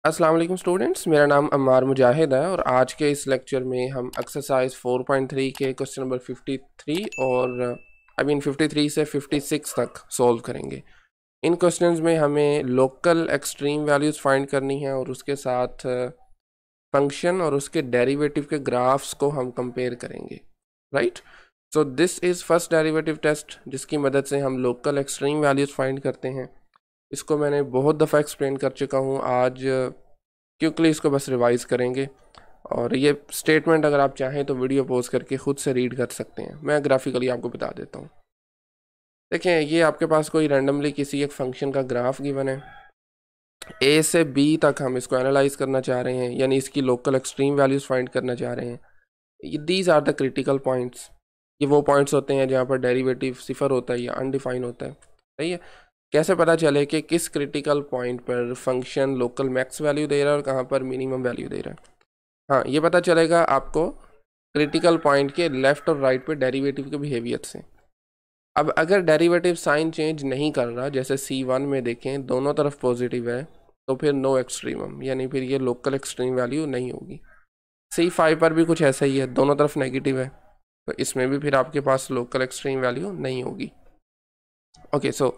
अस्सलाम वालेकुम स्टूडेंट्स, मेरा नाम अम्मार मुजाहिद है और आज के इस लेक्चर में हम एक्सरसाइज 4.3 के क्वेश्चन नंबर 53 और 53 से 56 तक सॉल्व करेंगे। इन क्वेश्चंस में हमें लोकल एक्सट्रीम वैल्यूज़ फाइंड करनी है और उसके साथ फंक्शन और उसके डेरिवेटिव के ग्राफ्स को हम कंपेयर करेंगे। Right, so this is first derivative test जिसकी मदद से हम लोकल एक्सट्रीम वैल्यूज़ फाइंड करते हैं। इसको मैंने बहुत दफ़ा एक्सप्लेन कर चुका हूँ, आज क्विकली इसको बस रिवाइज़ करेंगे। और ये स्टेटमेंट अगर आप चाहें तो वीडियो पॉज करके ख़ुद से रीड कर सकते हैं, मैं ग्राफिकली आपको बता देता हूँ। देखें, ये आपके पास कोई रैंडमली किसी एक फंक्शन का ग्राफ गिवन है, ए से बी तक हम इसको एनालाइज करना चाह रहे हैं, यानी इसकी लोकल एक्सट्रीम वैल्यूज़ फाइंड करना चाह रहे हैं। These are the critical points. ये वो पॉइंट्स होते हैं जहाँ पर डेरिवेटिव सिफर होता है या अनडिफाइन होता है। सही है, कैसे पता चले कि किस क्रिटिकल पॉइंट पर फंक्शन लोकल मैक्स वैल्यू दे रहा है और कहाँ पर मिनिमम वैल्यू दे रहा है? हाँ, ये पता चलेगा आपको क्रिटिकल पॉइंट के लेफ़्ट और राइट पे डेरिवेटिव के बिहेवियर से। अब अगर डेरिवेटिव साइन चेंज नहीं कर रहा, जैसे C1 में देखें दोनों तरफ पॉजिटिव है, तो फिर नो एक्सट्रीमम, यानी फिर ये लोकल एक्सट्रीम वैल्यू नहीं होगी। C5 पर भी कुछ ऐसा ही है, दोनों तरफ नेगेटिव है, तो इसमें भी फिर आपके पास लोकल एक्सट्रीम वैल्यू नहीं होगी। ओके, सो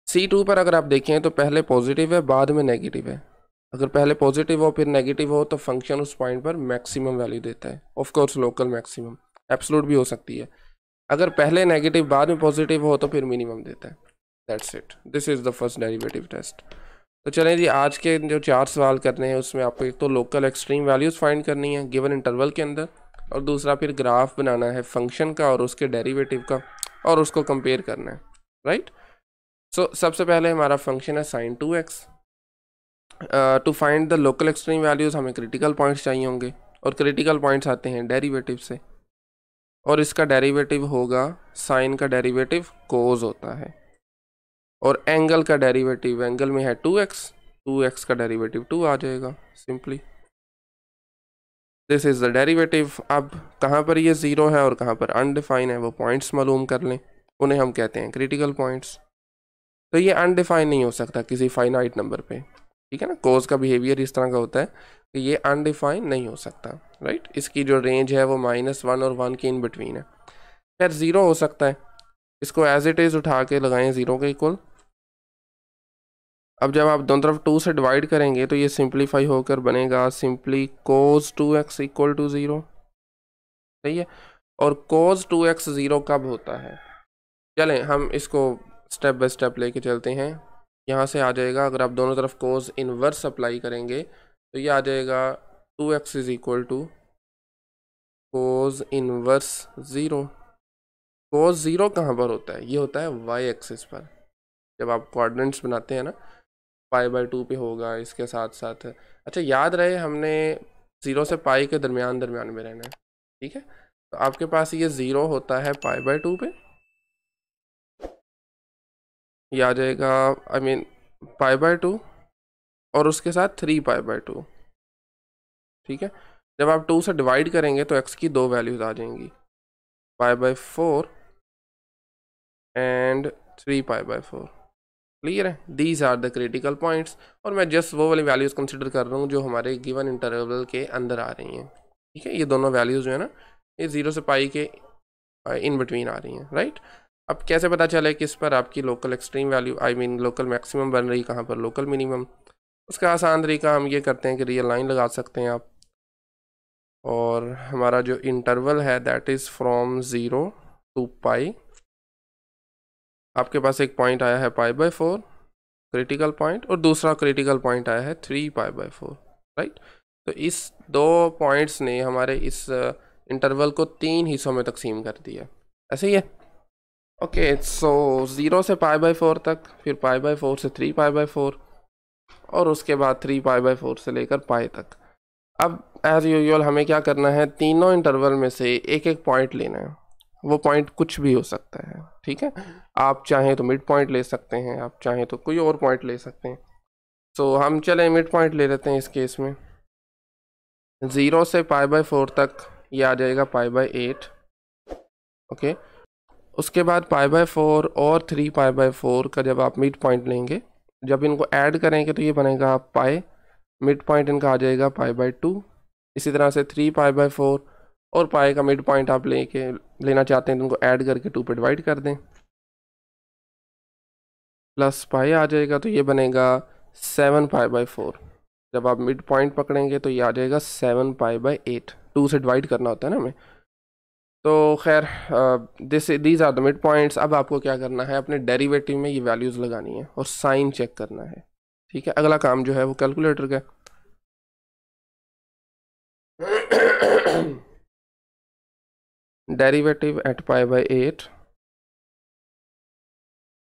C2 पर अगर आप देखें तो पहले पॉजिटिव है, बाद में नेगेटिव है। अगर पहले पॉजिटिव हो फिर नेगेटिव हो तो फंक्शन उस पॉइंट पर मैक्सिमम वैल्यू देता है, of course local maximum, absolute भी हो सकती है। अगर पहले नेगेटिव बाद में पॉजिटिव हो तो फिर मिनिमम देता है। That's it, this is the first derivative test. तो चलें जी, आज के जो 4 सवाल करने हैं उसमें आपको एक तो लोकल एक्सट्रीम वैल्यूज़ फाइंड करनी है गिवन इंटरवल के अंदर, और दूसरा फिर ग्राफ बनाना है फंक्शन का और उसके डेरिवेटिव का और उसको कंपेयर करना है। राइट, सो सबसे पहले हमारा फंक्शन है sin 2x। To find the local extreme values हमें क्रिटिकल पॉइंट्स चाहिए होंगे, और क्रिटिकल पॉइंट्स आते हैं डेरिवेटिव से, और इसका डेरिवेटिव होगा, साइन का डेरिवेटिव कोस होता है, और एंगल का डेरिवेटिव, एंगल में है 2x का डेरिवेटिव 2 आ जाएगा simply. This is the derivative. अब कहाँ पर ये ज़ीरो है और कहाँ पर अनडिफाइन है वो पॉइंट्स मालूम कर लें, उन्हें हम कहते हैं क्रिटिकल पॉइंट्स। तो ये अनडिफाइन नहीं हो सकता किसी फाइनाइट नंबर पे, ठीक है ना। कोस का बिहेवियर इस तरह का होता है कि ये अनडिफाइन नहीं हो सकता। राइट, इसकी जो रेंज है वो -1 और 1 के इन बिटवीन है। खैर, ज़ीरो हो सकता है, इसको एज इट इज़ उठा के लगाएं ज़ीरो के इक्वल। अब जब आप दोनों तरफ 2 से डिवाइड करेंगे तो ये सिंप्लीफाई होकर बनेगा simply cos 2x equal to 0। सही है, और cos 2x 0 कब होता है? चलें हम इसको स्टेप बाय स्टेप लेके चलते हैं। यहाँ से आ जाएगा, अगर आप दोनों तरफ cos इनवर्स अप्लाई करेंगे तो ये आ जाएगा 2x is equal to cos inverse 0। cos 0 कहाँ पर होता है? ये होता है y एक्सिस पर, जब आप कोऑर्डिनेट्स बनाते हैं ना, π/2 पे होगा इसके साथ साथ। अच्छा, याद रहे हमने 0 से पाई के दरमियान में रहना है, ठीक है। तो आपके पास ये 0 होता है π/2 पे, ये आ जाएगा π/2 और उसके साथ 3π/2, ठीक है। जब आप 2 से डिवाइड करेंगे तो x की 2 वैल्यूज आ जाएंगी, π/4 एंड 3π/4। क्लियर है, these are the critical points, और मैं जस्ट वो वाली वैल्यूज़ कंसिडर कर रहा हूँ जो हमारे गिवन इंटरवल के अंदर आ रही हैं, ठीक है। ये दोनों वैल्यूज़ जो है ना, ये 0 से पाई के इन बिटवीन आ रही हैं। राइट, अब कैसे पता चले किस पर आपकी local extreme value local maximum बन रही, कहाँ पर लोकल मिनिमम? उसका आसान तरीका हम ये करते हैं कि रियल लाइन लगा सकते हैं आप, और हमारा जो इंटरवल है दैट इज़ फ्रॉम 0 to पाई। आपके पास एक पॉइंट आया है π/4 क्रिटिकल पॉइंट, और दूसरा क्रिटिकल पॉइंट आया है 3π/4। राइट, तो इस दो पॉइंट्स ने हमारे इस इंटरवल को 3 हिस्सों में तकसीम कर दिया, ऐसे ही है। ओके, सो 0 से π/4 तक, फिर π/4 से 3π/4, और उसके बाद 3π/4 से लेकर पाई तक। अब एज यूजुअल हमें क्या करना है, तीनों इंटरवल में से एक एक पॉइंट लेना है। वो पॉइंट कुछ भी हो सकता है, ठीक है। आप चाहें तो मिड पॉइंट ले सकते हैं, आप चाहें तो कोई और पॉइंट ले सकते हैं। सो हम चलें मिड पॉइंट ले लेते हैं इस केस में। 0 से π/4 तक ये आ जाएगा π/8। ओके, उसके बाद π/4 और 3π/4 का जब आप मिड पॉइंट लेंगे, जब इनको ऐड करेंगे तो ये बनेगा पाई, मिड पॉइंट इनका आ जाएगा π/2। इसी तरह से 3π/4 और पाई का मिड पॉइंट आप लेना चाहते हैं तो उनको ऐड करके 2 पे डिवाइड कर दें, प्लस पाई आ जाएगा, तो ये बनेगा 7π/4। जब आप मिड पॉइंट पकड़ेंगे तो ये आ जाएगा 7π/8। 2 से डिवाइड करना होता है ना हमें। तो खैर these are the mid points. अब आपको क्या करना है, अपने डेरिवेटिव में ये वैल्यूज़ लगानी है और साइन चेक करना है। ठीक है, अगला काम जो है वो कैलकुलेटर का डेरिवेटिव एट π/8।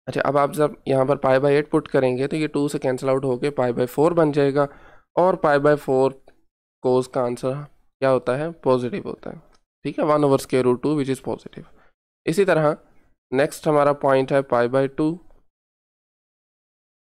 अच्छा, अब आप जब यहाँ पर π/8 पुट करेंगे तो ये 2 से कैंसिल आउट होके π/4 बन जाएगा, और π/4 कोस का आंसर क्या होता है, पॉजिटिव होता है। ठीक है, 1/√2 विच इज़ पॉजिटिव। इसी तरह नेक्स्ट हमारा पॉइंट है π/2।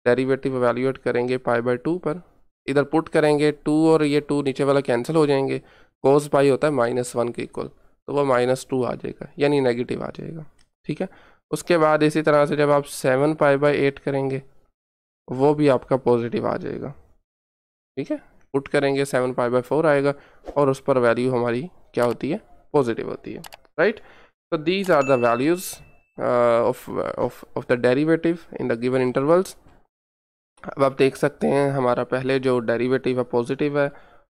डेरिवेटिव एवेल्यूएट करेंगे π/2 पर, इधर पुट करेंगे 2 और ये 2 नीचे वाला कैंसिल हो जाएंगे। कोस पाई होता है -1 के इक्वल, तो वो -2 आ जाएगा, यानी नेगेटिव आ जाएगा। ठीक है, उसके बाद इसी तरह से जब आप 7π/8 करेंगे वो भी आपका पॉजिटिव आ जाएगा। ठीक है, पुट करेंगे 7π/4 आएगा और उस पर वैल्यू हमारी क्या होती है, पॉजिटिव होती है। राइट, तो these are the values of the derivative in the given intervals. अब आप देख सकते हैं हमारा पहले जो डेरिवेटिव है पॉजिटिव है,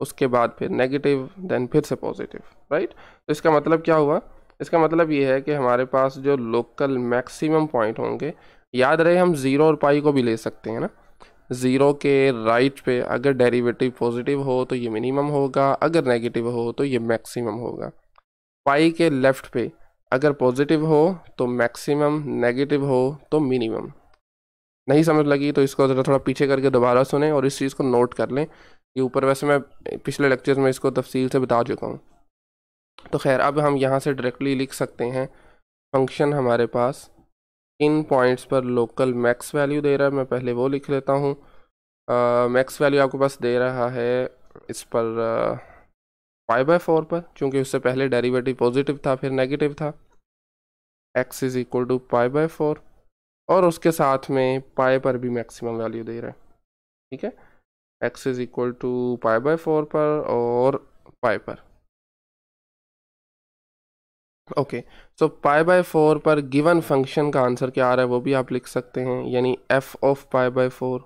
उसके बाद फिर नेगेटिव, देन फिर से पॉजिटिव। राइट, तो इसका मतलब क्या हुआ, इसका मतलब ये है कि हमारे पास जो लोकल मैक्सिमम पॉइंट होंगे, याद रहे हम 0 और पाई को भी ले सकते हैं ना। 0 के राइट पे अगर डेरिवेटिव पॉजिटिव हो तो ये मिनिमम होगा, अगर नेगेटिव हो तो ये मैक्सिमम होगा। पाई के लेफ्ट पे अगर पॉजिटिव हो तो मैक्सिमम, नेगेटिव हो तो मिनिमम। नहीं समझ लगी तो इसको ज़रा थोड़ा पीछे करके दोबारा सुने और इस चीज़ को नोट कर लें। ये ऊपर वैसे मैं पिछले लेक्चर में इसको तफसील से बता चुका हूँ। तो खैर अब हम यहाँ से डायरेक्टली लिख सकते हैं, फंक्शन हमारे पास इन पॉइंट्स पर लोकल मैक्स वैल्यू दे रहा है। मैं पहले वो लिख लेता हूँ। मैक्स वैल्यू आपको पास दे रहा है इस पर π/4 पर, चूँकि उससे पहले डेरिवेटिव पॉजिटिव था फिर नेगेटिव था। x इज़ इक्वल टू π/4 और उसके साथ में पाई पर भी मैक्सिमम वैल्यू दे रहा है। ठीक है, x इज़ इक्वल टू π/4 पर और पाई पर। ओके, सो π/4 पर गिवन फंक्शन का आंसर क्या आ रहा है वो भी आप लिख सकते हैं, यानी f ऑफ π/4,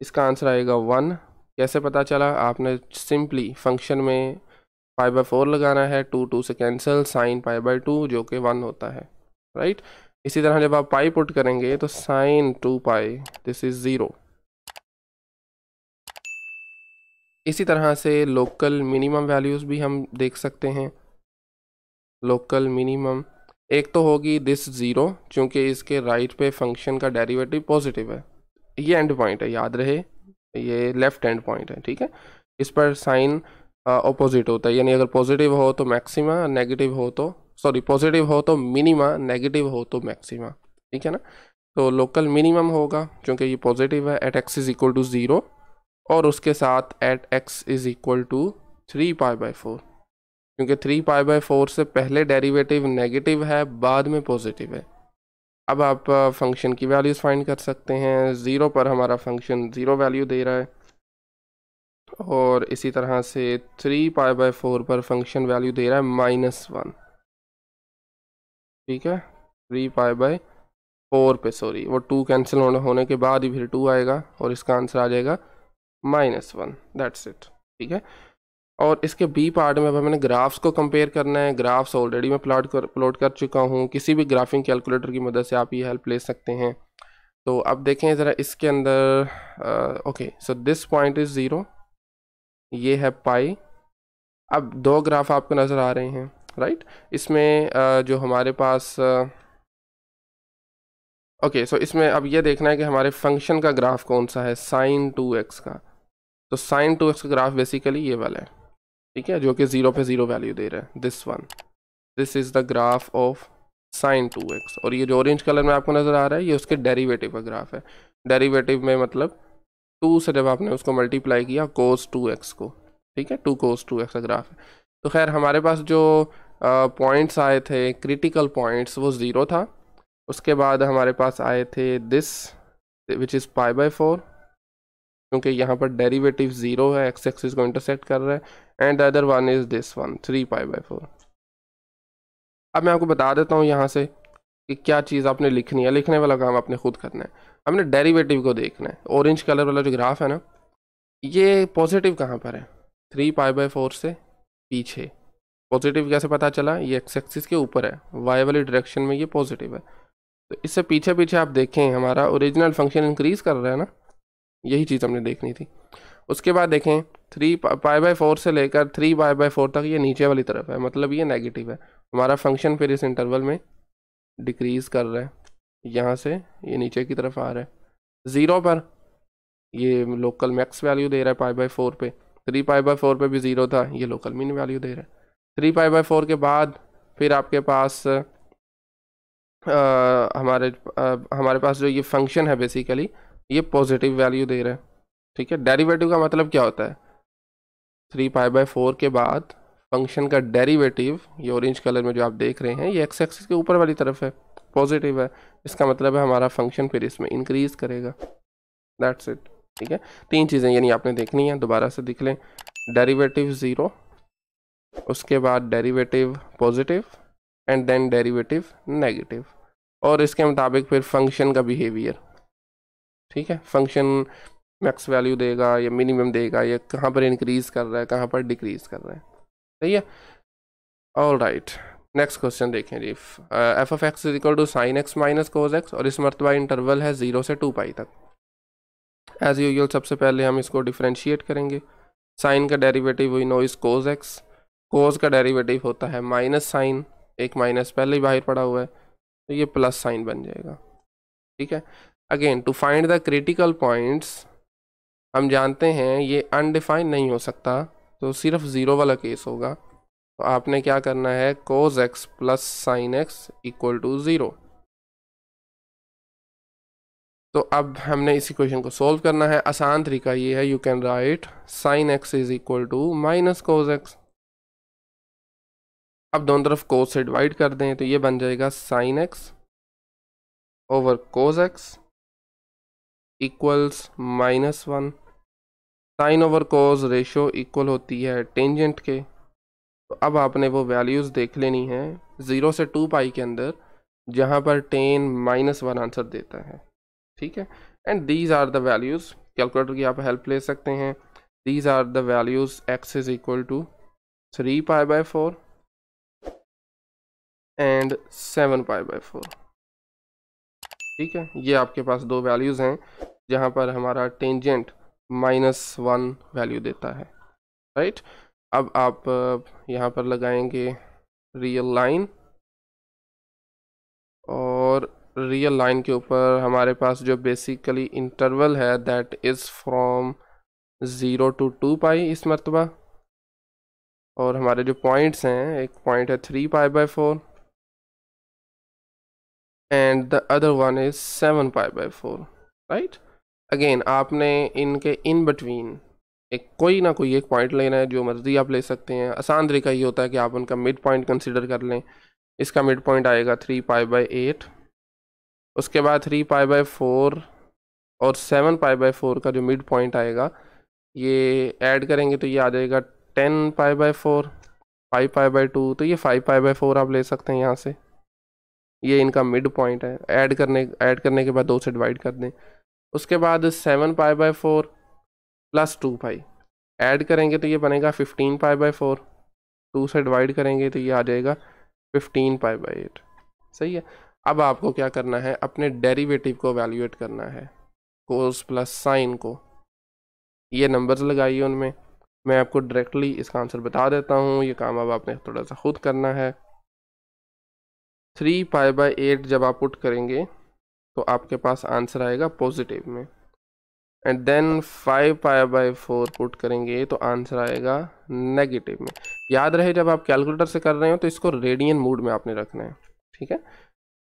इसका आंसर आएगा 1। कैसे पता चला, आपने सिंपली फंक्शन में π/4 लगाना है, 2 से कैंसिल, साइन π/2 जो कि 1 होता है। राइट, इसी तरह जब आप पाई पुट करेंगे तो साइन 2π, दिस इज 0। इसी तरह से लोकल मिनिमम वैल्यूज़ भी हम देख सकते हैं। लोकल मिनिमम एक तो होगी दिस 0, चूँकि इसके राइट पे फंक्शन का डेरिवेटिव पॉजिटिव है। ये एंड पॉइंट है, याद रहे ये लेफ्ट एंड पॉइंट है। ठीक है, इस पर साइन ऑपोजिट होता है, यानी अगर पॉजिटिव हो तो मैक्सिमा, नेगेटिव हो तो पॉजिटिव हो तो मिनिमा, नेगेटिव हो तो मैक्सिमा। ठीक है ना, तो लोकल मिनिमम होगा क्योंकि ये पॉजिटिव है, at x is equal to 0 और उसके साथ at x is equal to 3π/4, क्योंकि 3π/4 से पहले डेरिवेटिव नेगेटिव है, बाद में पॉजिटिव है। अब आप फंक्शन की वैल्यूज़ फाइंड कर सकते हैं। 0 पर हमारा फंक्शन 0 वैल्यू दे रहा है और इसी तरह से 3π/4 पर फंक्शन वैल्यू दे रहा है -1। ठीक है, 3π/4 पे वो 2 कैंसिल होने के बाद ही फिर 2 आएगा और इसका आंसर आ जाएगा -1। That's it. ठीक है, और इसके बी पार्ट में अब मैंने ग्राफ्स को कंपेयर करना है। ग्राफ्स ऑलरेडी मैं प्लॉट कर चुका हूँ, किसी भी ग्राफिंग कैलकुलेटर की मदद से आप ये हेल्प ले सकते हैं। तो अब देखें ज़रा इसके अंदर, okay, so this point is 0, ये है पाई। अब 2 ग्राफ आपको नज़र आ रहे हैं। राइट, इसमें जो हमारे पास ओके, सो इसमें अब ये देखना है कि हमारे फंक्शन का ग्राफ कौन सा है, sin 2x का। तो sin 2x का ग्राफ बेसिकली ये वाला है। ठीक है, जो कि 0 पे 0 वैल्यू दे रहा है, this one, this is the graph of sin 2x। और ये जो ऑरेंज कलर में आपको नज़र आ रहा है ये उसके डेरिवेटिव का ग्राफ है। डेरिवेटिव में मतलब 2 से जब आपने उसको मल्टीप्लाई किया cos 2x को। ठीक है, 2 cos 2x का ग्राफ है। तो खैर हमारे पास जो पॉइंट्स आए थे, क्रिटिकल पॉइंट्स, वो 0 था। उसके बाद हमारे पास आए थे दिस विच इज़ π/4, क्योंकि यहाँ पर डेरिवेटिव 0 है, एक्स एक्सिस को इंटरसेक्ट कर रहा है, and the other one is this one 3π/4। अब मैं आपको बता देता हूँ यहाँ से कि क्या चीज़ आपने लिखनी है। लिखने वाला काम आपने खुद करना है। हमने डेरिवेटिव को देखना है। ऑरेंज कलर वाला जो ग्राफ है ना, ये पॉजिटिव कहाँ पर है? 3π/4 से पीछे। पॉजिटिव कैसे पता चला? ये एक्स एक्सिस के ऊपर है, वाई वाली डायरेक्शन में ये पॉजिटिव है। तो इससे पीछे पीछे आप देखें हमारा ओरिजिनल फंक्शन इंक्रीज कर रहा है ना, यही चीज़ हमने देखनी थी। उसके बाद देखें 3π/4 से लेकर 3π/4 तक ये नीचे वाली तरफ है, मतलब ये नेगेटिव है। हमारा फंक्शन फिर इस इंटरवल में डिक्रीज कर रहा है, यहाँ से ये नीचे की तरफ आ रहा है। 0 पर ये लोकल मैक्स वैल्यू दे रहा है π/4 पे, 3π/4 पे भी 0 था, ये लोकल मिन वैल्यू दे रहा है। 3π/4 के बाद फिर आपके पास हमारे पास जो ये फंक्शन है बेसिकली ये पॉजिटिव वैल्यू दे रहा है। ठीक है, डेरिवेटिव का मतलब क्या होता है? 3π/4 के बाद फंक्शन का डेरिवेटिव, ये ऑरेंज कलर में जो आप देख रहे हैं, ये एक्स एक्सिस के ऊपर वाली तरफ है, पॉजिटिव है। इसका मतलब है हमारा फंक्शन फिर इसमें इंक्रीज करेगा। That's it. ठीक है, 3 चीज़ें यानी आपने देखनी है, दोबारा से देख लें। डेरिवेटिव 0, उसके बाद derivative positive, and then derivative negative, और इसके मुताबिक फिर फंक्शन का बिहेवियर। ठीक है, फंक्शन मैक्स वैल्यू देगा या मिनिमम देगा, या कहाँ पर इंक्रीज कर रहा है, कहाँ पर डिक्रीज कर रहा है। सही है, ऑल राइट। नेक्स्ट क्वेश्चन देखें जी। f(x) = sin x - cos x, और इस मरतबा इंटरवल है 0 से 2π तक। एज यूजुअल सबसे पहले हम इसको डिफ्रेंशिएट करेंगे। साइन का derivative we know is cos x, cos का डेरिवेटिव होता है माइनस साइन, एक माइनस पहले ही बाहर पड़ा हुआ है, तो ये प्लस साइन बन जाएगा। ठीक है, again to find the critical points, हम जानते हैं ये अनडिफाइंड नहीं हो सकता, तो सिर्फ 0 वाला केस होगा। तो आपने क्या करना है, cos x plus sign x = 0। तो अब हमने इस इक्वेशन को सॉल्व करना है। आसान तरीका ये है, you can write sine x = -cos x। अब दोनों तरफ cos से डिवाइड कर दें, तो ये बन जाएगा sine x over cos x equals -1। Sine over cos ratio equal होती है टेंजेंट के। तो अब आपने वो वैल्यूज़ देख लेनी है 0 से 2π के अंदर, जहाँ पर tan -1 आंसर देता है। ठीक है, and these are the values. Calculator की आप हेल्प ले सकते हैं। These are the values, x = 3π/4 and 7π/4। ठीक है, ये आपके पास दो वैल्यूज़ हैं जहाँ पर हमारा टेंजेंट -1 वैल्यू देता है। राइट, अब आप यहाँ पर लगाएंगे रियल लाइन, और रियल लाइन के ऊपर हमारे पास जो बेसिकली इंटरवल है दैट इज़ फ्रॉम 0 to 2π इस मरतबा, और हमारे जो पॉइंट्स हैं, एक पॉइंट है 3π/4 and the other one is 7π/4। Right, again आपने इनके इन बिटवीन एक कोई ना कोई एक पॉइंट लेना है, जो मर्जी आप ले सकते हैं। आसान तरीका ये होता है कि आप उनका मिड पॉइंट कंसिडर कर लें। इसका मिड पॉइंट आएगा 3π/8, उसके बाद 3π/4 और 7π/4 का जो मिड पॉइंट आएगा, ये ऐड करेंगे तो ये आ जाएगा 10π/4, 5π/2, तो ये 5π/4 आप ले सकते हैं यहाँ से। ये इनका मिड पॉइंट है। ऐड करने के बाद 2 से डिवाइड कर दें। उसके बाद 7π/4 प्लस 2π ऐड करेंगे तो ये बनेगा 15π/4, 2 से डिवाइड करेंगे तो ये आ जाएगा 15π/8। सही है, अब आपको क्या करना है, अपने डेरिवेटिव को वैल्यूएट करना है, कोस प्लस साइन को। ये नंबर्स लगाइए उनमें, मैं आपको डायरेक्टली इसका आंसर बता देता हूँ। ये काम अब आपने थोड़ा सा खुद करना है। 3π/8 जब आप पुट करेंगे तो आपके पास आंसर आएगा पॉजिटिव में, एंड देन 5π/4 पुट करेंगे तो आंसर आएगा नेगेटिव में। याद रहे जब आप कैलकुलेटर से कर रहे हो तो इसको रेडियन मोड में आपने रखना है। ठीक है,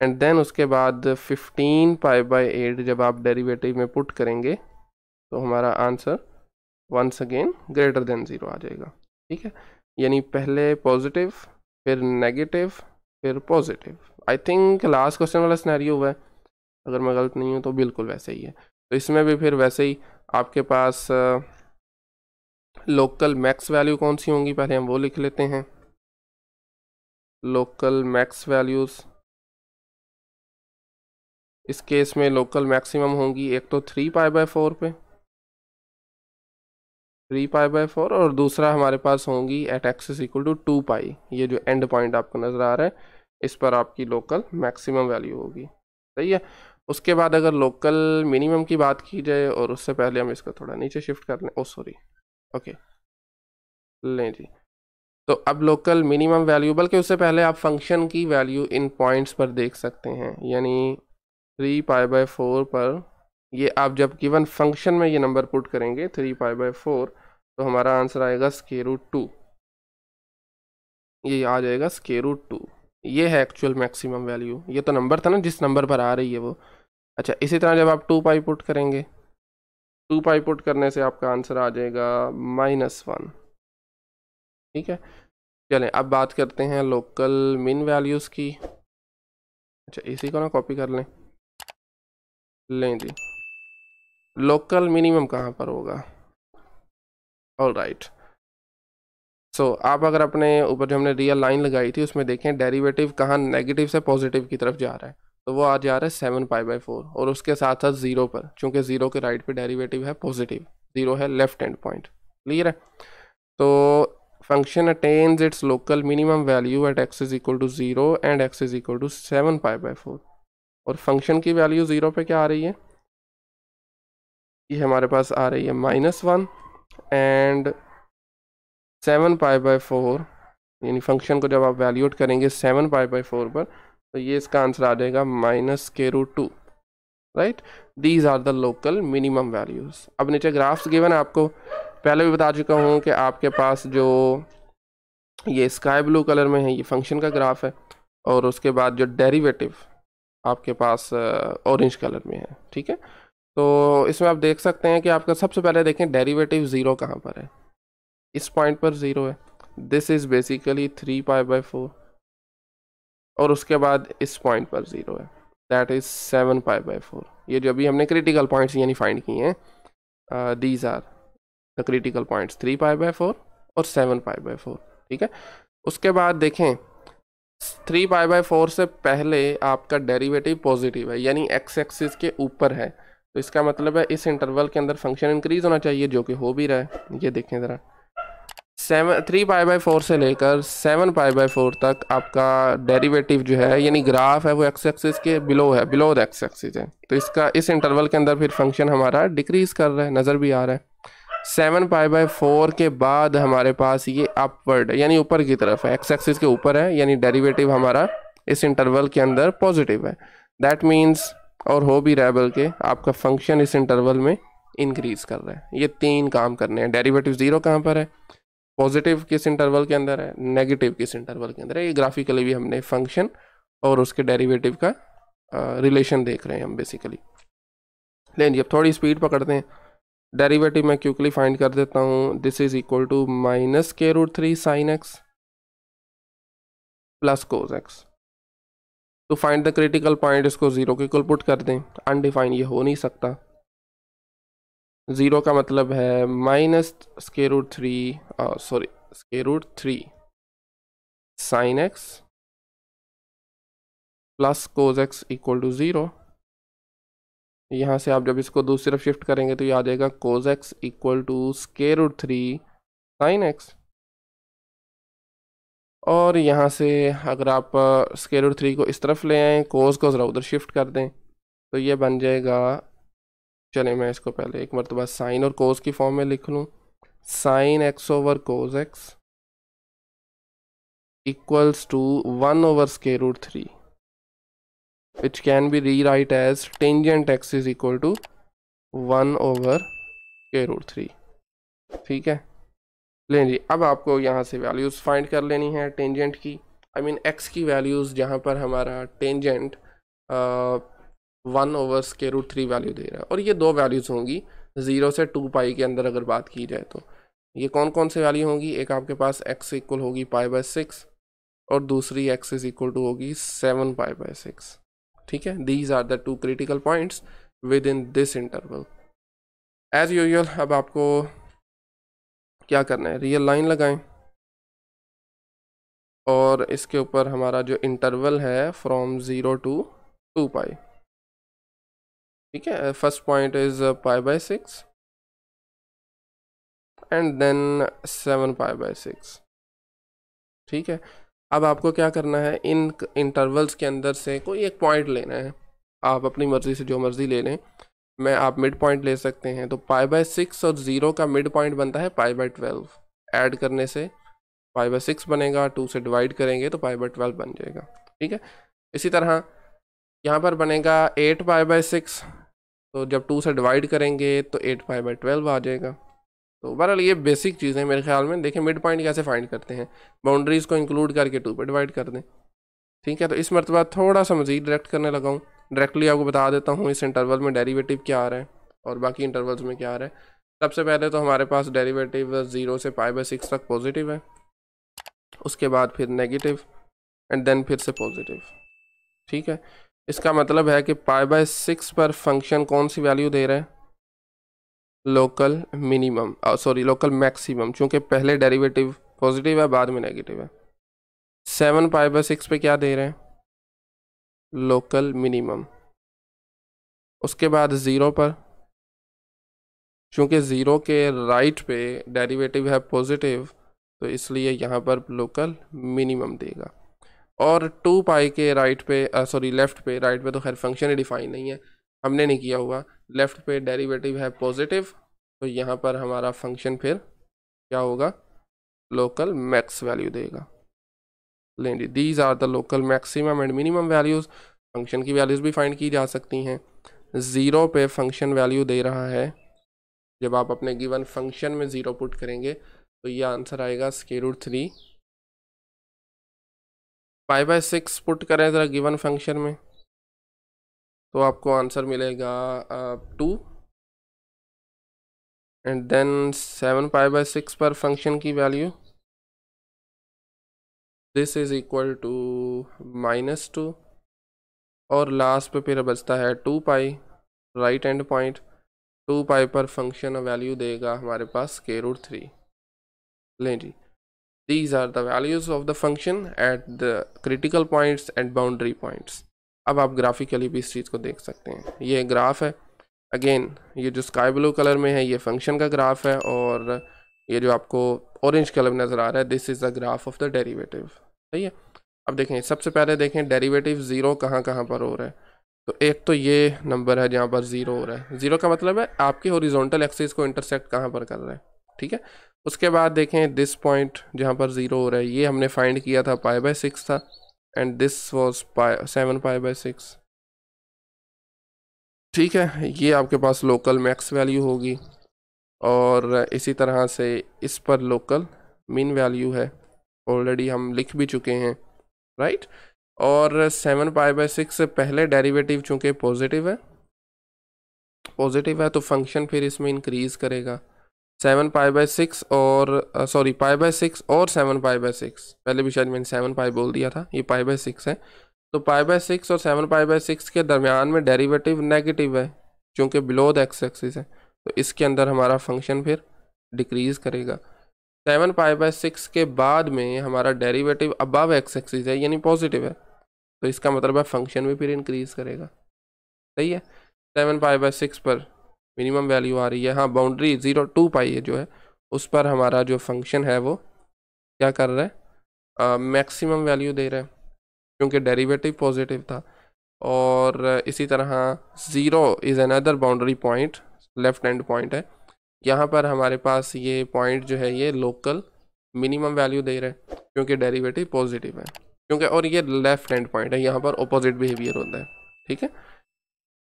एंड देन उसके बाद 15π/8 जब आप डेरिवेटिव में पुट करेंगे तो हमारा answer once again greater than 0 आ जाएगा। ठीक है, यानी पहले पॉजिटिव, फिर नेगेटिव, फिर positive. I think last question वाला सिनेरियो हुआ है, अगर मैं गलत नहीं हूँ तो बिल्कुल वैसे ही है। तो इसमें भी फिर वैसे ही आपके पास लोकल मैक्स वैल्यू कौन सी होंगी, पहले हम वो लिख लेते हैं। लोकल मैक्स वैल्यूज़, इस केस में लोकल मैक्सिमम होंगी एक तो 3π/4 पे, 3π/4, और दूसरा हमारे पास होंगी at x is equal to 2π। ये जो एंड पॉइंट आपको नज़र आ रहा है, इस पर आपकी लोकल मैक्सिमम वैल्यू होगी। सही है। उसके बाद अगर लोकल मिनिमम की बात की जाए, और उससे पहले हम इसको थोड़ा नीचे शिफ्ट कर लें, ओ सॉरी, ओके, लें जी। तो अब लोकल मिनिमम वैल्यू, बल्कि उससे पहले आप फंक्शन की वैल्यू इन पॉइंट्स पर देख सकते हैं, यानी 3π/4 पर ये आप जब गिवन फंक्शन में ये नंबर पुट करेंगे 3π/4, तो हमारा आंसर आएगा √2। ये आ जाएगा √2। ये है एक्चुअल मैक्सिमम वैल्यू। ये तो नंबर था ना जिस नंबर पर आ रही है वो। अच्छा, इसी तरह जब आप 2π पुट करेंगे, 2π पुट करने से आपका आंसर आ जाएगा -1। ठीक है, चलें अब बात करते हैं लोकल मिन वैल्यूज़ की। अच्छा, इसी को ना कॉपी कर लें, लें जी। लोकल मिनिमम कहाँ पर होगा? ऑल राइट, सो आप अगर अपने ऊपर जो हमने रियल लाइन लगाई थी उसमें देखें डेरिवेटिव कहाँ नेगेटिव से पॉजिटिव की तरफ जा रहा है, तो वो आ जा रहा है 7π/4, और उसके साथ साथ 0 पर, चूँकि 0 के राइट पे डेरिवेटिव है पॉजिटिव, 0 है लेफ्ट हैंड पॉइंट। क्लियर है? तो function attains its local minimum value at x is equal to 0 and x is equal to 7π/4, और फंक्शन की वैल्यू 0 पे क्या आ रही है? ये हमारे पास आ रही है -1, एंड 7π/4, यानी फंक्शन को जब आप वैल्यूट करेंगे 7π/4 पर, तो ये इसका आंसर आ जाएगा -√2। Right, these are the local minimum values. अब नीचे ग्राफ्स गिवन है, आपको पहले भी बता चुका हूँ कि आपके पास जो ये स्काई ब्लू कलर में है ये फंक्शन का ग्राफ है, और उसके बाद जो डेरिवेटिव आपके पास ऑरेंज कलर में है। ठीक है, तो इसमें आप देख सकते हैं कि आपका सबसे पहले देखें डेरिवेटिव 0 कहाँ पर है। इस पॉइंट पर 0 है, दिस इज़ बेसिकली 3π/4, और उसके बाद इस पॉइंट पर 0 है, दैट इज़ 7π/4। ये जो अभी हमने क्रिटिकल पॉइंट्स यानी फाइंड किए हैं, these are the critical points 3π/4 और 7π/4। ठीक है, उसके बाद देखें 3π/4 से पहले आपका डेरिवेटिव पॉजिटिव है, यानी एक्स एक्सिस के ऊपर है, तो इसका मतलब है इस इंटरवल के अंदर फंक्शन इंक्रीज होना चाहिए, जो कि हो भी रहा है। ये देखें ज़रा, 3π/4 से लेकर 7π/4 तक आपका डेरिवेटिव जो है यानी ग्राफ है वो एक्स एक्सिस के बिलो है, बिलो द एक्स एक्सिस है, तो इसका इस इंटरवल के अंदर फिर फंक्शन हमारा डिक्रीज कर रहा है, नज़र भी आ रहा है। 7π/4 के बाद हमारे पास ये अपवर्ड यानी ऊपर की तरफ है, एक्स एक्सिस के ऊपर है, यानी डेरिवेटिव हमारा इस इंटरवल के अंदर पॉजिटिव है। दैट मीन्स, और हो भी रहा है बल्कि, आपका फंक्शन इस इंटरवल में इंक्रीज कर रहा है। ये 3 काम करने हैं। डेरिवेटिव 0 कहाँ पर है, पॉजिटिव किस इंटरवल के अंदर है, नेगेटिव किस इंटरवल के अंदर है। ये ग्राफिकली भी हमने फंक्शन और उसके डेरिवेटिव का रिलेशन देख रहे हैं हम बेसिकली। लेकिन अब थोड़ी स्पीड पकड़ते हैं। डेरिवेटिव मैं क्विकली फाइंड कर देता हूँ। This is equal to -k√3 sin x plus cos x। To find the critical point इसको 0 के इक्वल पुट कर दें। अनडिफाइन ये हो नहीं सकता। 0 का मतलब है -√3 sin x plus cos x equal to 0। यहाँ से आप जब इसको दूसरी तरफ शिफ्ट करेंगे तो ये आ जाएगा cos x equal to √3 sin x। और यहाँ से अगर आप √3 को इस तरफ ले आएँ, cos को ज़रा उधर शिफ्ट कर दें, तो ये बन जाएगा, चलें मैं इसको पहले एक मरतबा साइन और cos की फॉर्म में लिख लूँ। sin x over cos x equals to 1/√3, which can be rewrite as tangent x is equal to 1/√3। ठीक है, लें जी। अब आपको यहाँ से वैल्यूज़ फाइंड कर लेनी है टेंजेंट की, आई मीन एक्स की वैल्यूज़, जहाँ पर हमारा टेंजेंट 1/√3 वैल्यू दे रहा है, और ये 2 वैल्यूज़ होंगी 0 से 2π के अंदर अगर बात की जाए तो। ये कौन कौन से वैल्यू होंगी? एक आपके पास x इक्वल होगी π/6, और दूसरी x इज इक्वल टू होगी 7π/6। ठीक है, these are the 2 critical points within this interval. As usual अब आपको क्या करना है, रियल लाइन लगाएं और इसके ऊपर हमारा जो इंटरवल है फ्रॉम 0 to 2 पाई, ठीक है। First point is π/6 and then 7 π/6, ठीक है। अब आपको क्या करना है, इन इंटरवल्स के अंदर से कोई एक पॉइंट लेना है, आप अपनी मर्ज़ी से जो मर्ज़ी ले लें। आप मिड पॉइंट ले सकते हैं, तो π/6 और 0 का मिड पॉइंट बनता है π/12, ऐड करने से π/6 बनेगा, 2 से डिवाइड करेंगे तो π/12 बन जाएगा, ठीक है। इसी तरह यहाँ पर बनेगा 8 π/6, तो जब 2 से डिवाइड करेंगे तो 8 π/12 आ जाएगा। तो बहरहाल ये बेसिक चीज़ें मेरे ख्याल में। देखें मिड पॉइंट कैसे फाइंड करते हैं, बाउंड्रीज़ को इंक्लूड करके 2 पे डिवाइड कर दें, ठीक है। तो इस मरतबा थोड़ा सा मज़ीद डायरेक्ट करने लगा हूँ, डायरेक्टली आपको बता देता हूँ इस इंटरवल में डेरिवेटिव क्या आ रहा है और बाकी इंटरवल्स में क्या आ रहा है। सबसे पहले तो हमारे पास डेरिवेटिव 0 से π/6 तक पॉजिटिव है, उसके बाद फिर नेगेटिव एंड देन फिर से पॉजिटिव, ठीक है। इसका मतलब है कि π/6 पर फंक्शन कौन सी वैल्यू दे रहा है, local minimum, sorry local maximum, चूँकि पहले डेरिवेटिव पॉजिटिव है बाद में नेगेटिव है। 7 π/6 पे क्या दे रहे हैं, लोकल मिनिमम। उसके बाद 0 पर, चूँकि 0 के राइट पे डेरिवेटिव है पॉजिटिव, तो इसलिए यहाँ पर लोकल मिनिमम देगा। और 2 पाई के राइट पे, सॉरी लेफ़्ट पे, राइट पे तो खैर फंक्शन ही डिफाइन नहीं है, हमने नहीं किया हुआ। लेफ़्ट पे डेरिवेटिव है पॉजिटिव, तो यहाँ पर हमारा फंक्शन फिर क्या होगा, लोकल मैक्स वैल्यू देगा। लें जी, these are the local maximum and minimum values. Function की वैल्यूज़ भी फाइंड की जा सकती हैं। 0 पे फंक्शन वैल्यू दे रहा है, जब आप अपने गिवन फंक्शन में 0 पुट करेंगे तो ये आंसर आएगा √3। π/6 पुट करें ज़रा गिवन फंक्शन में तो आपको आंसर मिलेगा 2 एंड देन 7 π/6 पर फंक्शन की value, this is equal to -2 और लास्ट पे फिर बचता है 2 pi, right end point. 2 pi पर फंक्शन वैल्यू देगा हमारे पास √3। लें जी, these are the values of the function at the critical points and boundary points। अब आप ग्राफिकली भी इस चीज़ को देख सकते हैं, ये ग्राफ है। अगेन ये जो स्काई ब्लू कलर में है ये फंक्शन का ग्राफ है, और ये जो आपको ऑरेंज कलर में नज़र आ रहा है this is the graph of the derivative, सही है। अब देखें, सबसे पहले देखें डेरिवेटिव 0 कहाँ कहाँ पर हो रहा है। तो एक तो ये नंबर है जहाँ पर 0 हो रहा है, 0 का मतलब है आपकी हॉरिजॉन्टल एक्सिस को इंटरसेक्ट कहाँ पर कर रहा है, ठीक है। उसके बाद देखें दिस पॉइंट जहाँ पर 0 हो रहा है, ये हमने फाइंड किया था π/6 था, एंड दिस वाज 7 π/6, ठीक है। ये आपके पास लोकल मैक्स वैल्यू होगी, और इसी तरह से इस पर लोकल मिन वैल्यू है, ऑलरेडी हम लिख भी चुके हैं, राइट। और 7 π/6 से पहले डेरिवेटिव चूँकि पॉजिटिव है तो फंक्शन फिर इसमें इंक्रीज़ करेगा। 7 π/6 और सॉरी π/6 और 7 π/6, पहले भी शायद मैंने 7 पाई बोल दिया था, ये π/6 है। तो π/6 और 7 π/6 के दरमियान में डेरिवेटिव नेगेटिव है, चूँकि बिलो द एक्स एक्सिस है, तो इसके अंदर हमारा फंक्शन फिर डिक्रीज़ करेगा। 7 π/6 के बाद में हमारा डेरिवेटिव अबव एक्स एक्सिस है, यानी पॉजिटिव है, तो इसका मतलब है फंक्शन भी फिर इंक्रीज़ करेगा, सही है। 7 π/6 पर मिनिमम वैल्यू आ रही है, हाँ बाउंड्री 0 2 पाई है जो है, उस पर हमारा जो फंक्शन है वो क्या कर रहा है, मैक्सिमम वैल्यू दे रहा है, क्योंकि डेरिवेटिव पॉजिटिव था। और इसी तरह 0 is another boundary point, left hand point है, यहाँ पर हमारे पास ये पॉइंट जो है ये लोकल मिनिमम वैल्यू दे रहा है, क्योंकि डेरिवेटिव पॉजिटिव है, क्योंकि और ये लेफ्ट हैंड पॉइंट है, यहाँ पर ऑपोजिट बिहेवियर होता है, ठीक है।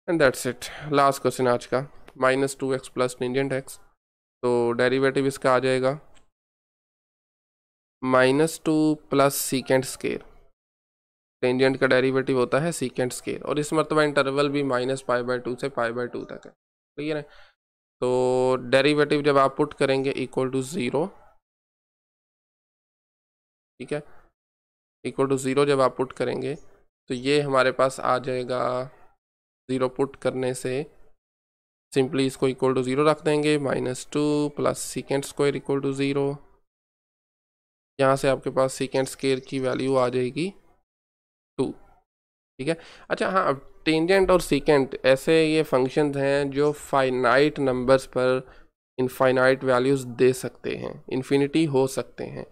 And that's it, last question आज का, -2x प्लस टेंजेंट x। तो डेरिवेटिव इसका आ जाएगा -2 प्लस सीकेंट स्केयर। टेंजेंट का डेरिवेटिव होता है सीकेंट स्केयर, और इस मरतबा इंटरवल भी -π/2 से π/2 तक है, क्लियर है। तो डेरिवेटिव जब आप पुट करेंगे इक्वल टू 0, ठीक है, इक्वल टू 0 जब आप पुट करेंगे तो ये हमारे पास आ जाएगा, 0 पुट करने से सिंपली इसको इक्वल टू 0 रख देंगे, -2 plus secant square equal to 0। यहाँ से आपके पास सीकेंट स्क्वायर की वैल्यू आ जाएगी 2। ठीक है। अच्छा हाँ, अब टेंजेंट और सीकेंट ऐसे ये फंक्शंस हैं जो फाइनाइट नंबर्स पर इनफाइनाइट वैल्यूज़ दे सकते हैं, इन्फिनिटी हो सकते हैं,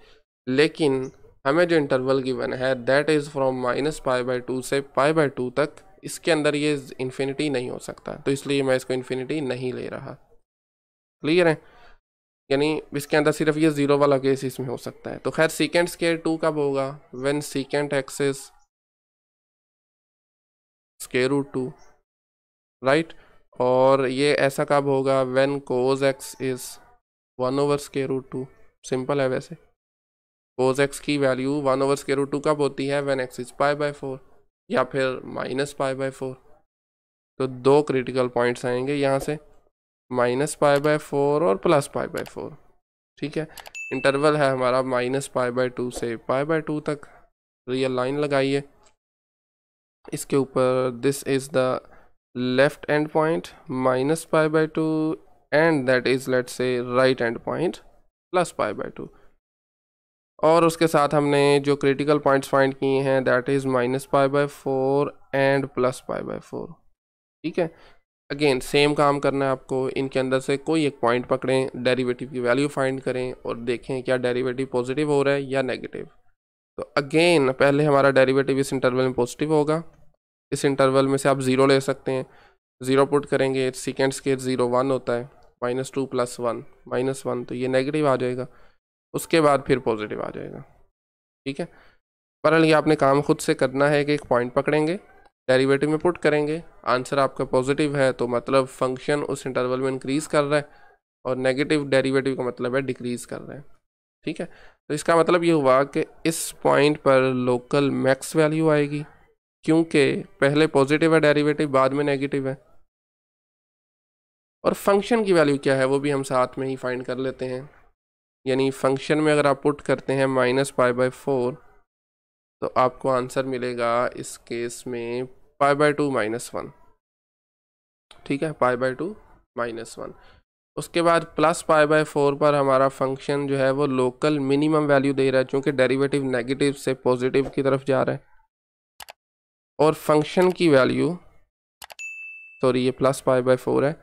लेकिन हमें जो इंटरवल गिवन है दैट इज़ फ्रॉम -π/2 से π/2 तक, इसके अंदर ये इन्फिनिटी नहीं हो सकता, तो इसलिए मैं इसको इन्फिनिटी नहीं ले रहा। क्लियर है? यानी इसके अंदर सिर्फ ये 0 वाला केस इसमें हो सकता है। तो खैर सीकेंट स्क्वायर 2 कब होगा? When secant x is √2, right. और ये ऐसा कब होगा? When cos x is 1/√2। Simple है वैसे। कोस एक्स की वैल्यू 1/√2 कब होती है? व्हेन एक्स इज π/4 या फिर -π/4। तो दो क्रिटिकल पॉइंट्स आएंगे यहाँ से, -π/4 और +π/4। ठीक है। इंटरवल है हमारा -π/2 से π/2 तक। रियल लाइन लगाइए इसके ऊपर, this is the left end point -π/2 and that is let's say right end point +π/2। और उसके साथ हमने जो क्रिटिकल पॉइंट्स फाइंड किए हैं दैट इज -π/4 एंड +π/4। ठीक है। अगेन सेम काम करना है आपको, इनके अंदर से कोई एक पॉइंट पकड़ें, डेरिवेटिव की वैल्यू फाइंड करें और देखें क्या डेरिवेटिव पॉजिटिव हो रहा है या नेगेटिव। तो अगेन पहले हमारा डेरिवेटिव इस इंटरवल में पॉजिटिव होगा। इस इंटरवल में से आप 0 ले सकते हैं, 0 पुट करेंगे, सेकेंड स्केयर 0 1 होता है, -2 + 1 -1, तो ये नेगेटिव आ जाएगा। उसके बाद फिर पॉजिटिव आ जाएगा। ठीक है। पर ये आपने काम खुद से करना है कि एक पॉइंट पकड़ेंगे, डेरिवेटिव में पुट करेंगे, आंसर आपका पॉजिटिव है तो मतलब फंक्शन उस इंटरवल में इंक्रीज़ कर रहा है, और नेगेटिव डेरिवेटिव का मतलब है डिक्रीज़ कर रहा है। ठीक है। तो इसका मतलब ये हुआ कि इस पॉइंट पर लोकल मैक्स वैल्यू आएगी, क्योंकि पहले पॉजिटिव है डेरिवेटिव, बाद में नेगेटिव है। और फंक्शन की वैल्यू क्या है वो भी हम साथ में ही फाइंड कर लेते हैं। यानी फंक्शन में अगर आप पुट करते हैं -π/4 तो आपको आंसर मिलेगा इस केस में π/2 -1। ठीक है, π/2 -1। उसके बाद +π/4 पर हमारा फंक्शन जो है वो लोकल मिनिमम वैल्यू दे रहा है, क्योंकि डेरिवेटिव नेगेटिव से पॉजिटिव की तरफ जा रहा है। और फंक्शन की वैल्यू, सॉरी ये +π/4 है,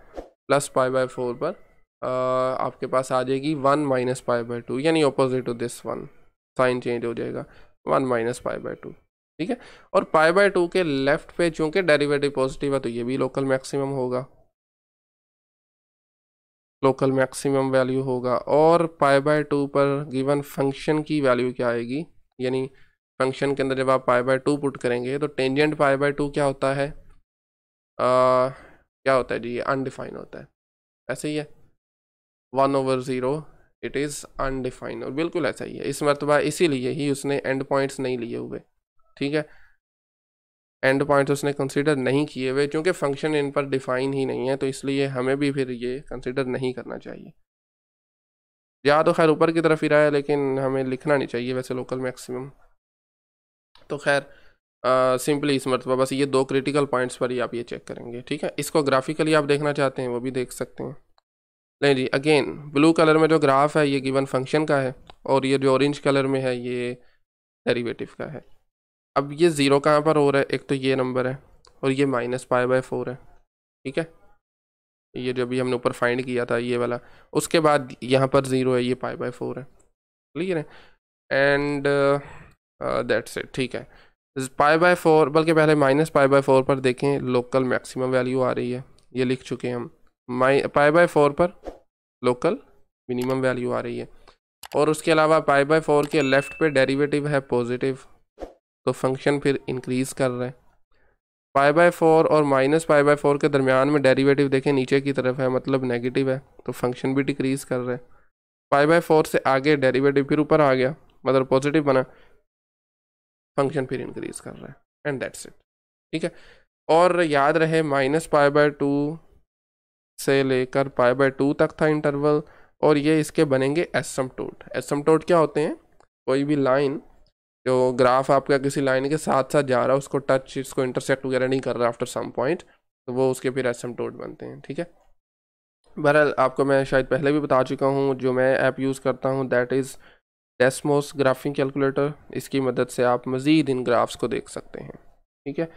+π/4 पर आपके पास आ जाएगी 1 - π/2, यानी opposite to this one, sign change हो जाएगा, 1 - π/2। ठीक है। और π/2 के लेफ्ट पे चूंकि डेरिवेटिव पॉजिटिव है तो ये भी लोकल मैक्सिमम होगा, लोकल मैक्सिमम वैल्यू होगा। और π/2 पर गिवन फंक्शन की वैल्यू क्या आएगी, यानी फंक्शन के अंदर जब आप π/2 पुट करेंगे तो टेंजेंट π/2 क्या होता है, क्या होता है जी, ये अनडिफाइन होता है। ऐसे ही है, 1/0 इट इज़ अनडिफाइंड, और बिल्कुल ऐसा ही है इस मरतबा, इसीलिए ही उसने एंड पॉइंट्स नहीं लिए हुए। ठीक है, एंड पॉइंट्स उसने कंसीडर नहीं किए हुए क्योंकि फंक्शन इन पर डिफाइन ही नहीं है, तो इसलिए हमें भी फिर ये कंसीडर नहीं करना चाहिए। या तो खैर ऊपर की तरफ ही रहा है, लेकिन हमें लिखना नहीं चाहिए वैसे लोकल मैक्सिमम। तो खैर सिंपली इस मरतबा बस ये दो क्रिटिकल पॉइंट्स पर ही आप ये चेक करेंगे। ठीक है। इसको ग्राफिकली आप देखना चाहते हैं वो भी देख सकते हैं। नहीं जी, अगेन ब्लू कलर में जो ग्राफ है ये गिवन फंक्शन का है, और ये जो ऑरेंज कलर में है ये डेरिवेटिव का है। अब ये 0 कहाँ पर हो रहा है, एक तो ये नंबर है और ये -π/4 है। ठीक है, ये जो भी हमने ऊपर फाइंड किया था ये वाला, उसके बाद यहाँ पर 0 है, ये π/4 है। क्लियर है? And that's it. ठीक है, π/4, बल्कि पहले -π/4 पर देखें लोकल मैक्सिमम वैल्यू आ रही है, ये लिख चुके हैं हम। π/4 पर लोकल मिनिमम वैल्यू आ रही है, और उसके अलावा π/4 के लेफ्ट पे डेरिवेटिव है पॉजिटिव, तो फंक्शन फिर इंक्रीज कर रहा है। π/4 और -π/4 के दरमियान में डेरिवेटिव देखें नीचे की तरफ है, मतलब नेगेटिव है, तो फंक्शन भी डिक्रीज कर रहा है। π/4 से आगे डेरिवेटिव फिर ऊपर आ गया, मतलब पॉजिटिव बना, फंक्शन फिर इंक्रीज कर रहा है, एंड दैट्स इट। ठीक है। और याद रहे -π/2 से लेकर π/2 तक था इंटरवल, और ये इसके बनेंगे एसिम्पटोट। एसिम्पटोट क्या होते हैं, कोई भी लाइन जो ग्राफ आपका किसी लाइन के साथ साथ जा रहा है, उसको टच, इसको इंटरसेक्ट वगैरह नहीं कर रहा आफ्टर सम पॉइंट, तो वो उसके फिर एसिम्पटोट बनते हैं। ठीक है। बहरहाल आपको मैं शायद पहले भी बता चुका हूँ, जो मैं ऐप यूज़ करता हूँ that is Desmos graphic calculator. इसकी मदद से आप मज़ीद इन ग्राफ्स को देख सकते हैं। ठीक है,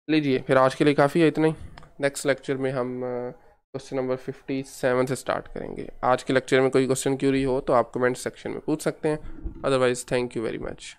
लीजिए फिर आज के लिए काफ़ी है इतना ही। नेक्स्ट लेक्चर में हम क्वेश्चन नंबर 57 से स्टार्ट करेंगे। आज के लेक्चर में कोई क्वेश्चन क्यूरी हो तो आप कमेंट सेक्शन में पूछ सकते हैं। Otherwise thank you very much.